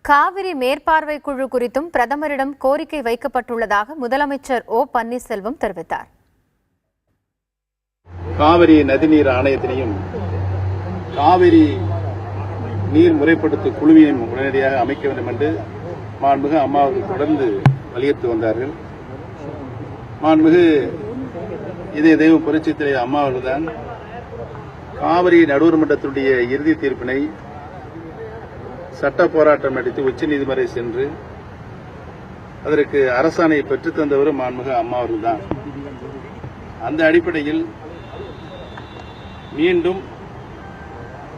காவிரி மேற்பார்வை குழு குறித்தும் பிரதமரிடம் கோரிக்கை வைக்கப்பட்டுள்ளதாக முதலமைச்சர் ஓ பன்னீர்செல்வம் தெரிவித்தார். காவிரி நதிநீர் ஆணையத்தினையும் காவிரி நீர் முறைப்படுத்தும் குழுவையும் உடனடியாக அமைக்க வேண்டும் என்று மாண்புமிகு அம்மா அவர்கள் தொடர்ந்து வலியுறுத்தி வந்தார்கள். மாண்புமிகு இதய தெய்வ புரட்சித் தலைவர் அம்மா அவர்கள்தான் காவிரி நடுவர் மன்றத்தினுடைய இறுதி தீர்ப்பினை சட்ட போராட்டம் நடத்தி உச்சநீதிமன்றை சென்று அதற்கு அரசாணையை பெற்றுத் தந்தவரும் மாண்புமிகு அம்மா அவர்கள்தான். அந்த அடிப்படையில் மீண்டும்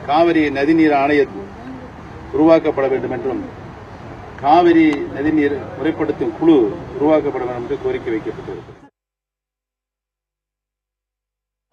காவிரி நதிநீர் ஆணையம் உருவாக்கப்பட வேண்டும் என்றும் காவிரி நதிநீர் முறைப்படுத்தும் குழு உருவாக்கப்பட வேண்டும் என்று கோரிக்கை வைக்கப்பட்டிருக்கிறது.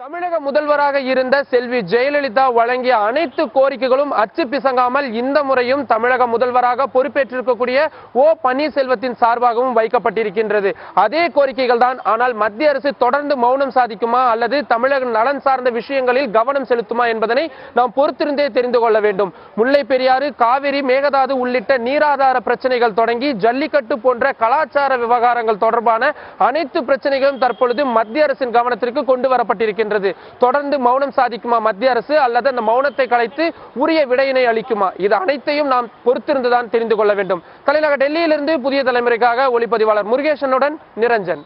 தமிழக முதல்வராக இருந்த செல்வி ஜெயலலிதா வழங்கிய அனைத்து கோரிக்கைகளும் அச்சு பிசங்காமல் இந்த முறையும் தமிழக முதல்வராக பொறுப்பேற்றிருக்கக்கூடிய ஓ பன்னீர்செல்வத்தின் சார்பாகவும் வைக்கப்பட்டிருக்கின்றது. அதே கோரிக்கைகள் தான். ஆனால் மத்திய அரசு தொடர்ந்து மௌனம் சாதிக்குமா அல்லது தமிழக நலன் சார்ந்த விஷயங்களில் கவனம் செலுத்துமா என்பதனை நாம் பொறுத்திருந்தே தெரிந்து கொள்ள வேண்டும். முல்லை பெரியாறு, காவிரி, மேகதாது உள்ளிட்ட நீராதார பிரச்சனைகள் தொடங்கி ஜல்லிக்கட்டு போன்ற கலாச்சார விவகாரங்கள் தொடர்பான அனைத்து பிரச்சனைகளும் தற்பொழுது மத்திய அரசின் கவனத்திற்கு கொண்டு வரப்பட்டிருக்கின்றன. தொடர்ந்து மௌனம் சாதிக்குமா மத்திய அரசு அல்லது அந்த மௌனத்தை கலைத்து உரிய விடையினை அளிக்குமா? இது அனைத்தையும் நாம் பொறுத்திருந்துதான் தெரிந்து கொள்ள வேண்டும். தலைநகர் டெல்லியிலிருந்து புதிய தலைமுறைக்காக ஒளிப்பதிவாளர் முருகேசனுடன் நிரஞ்சன்.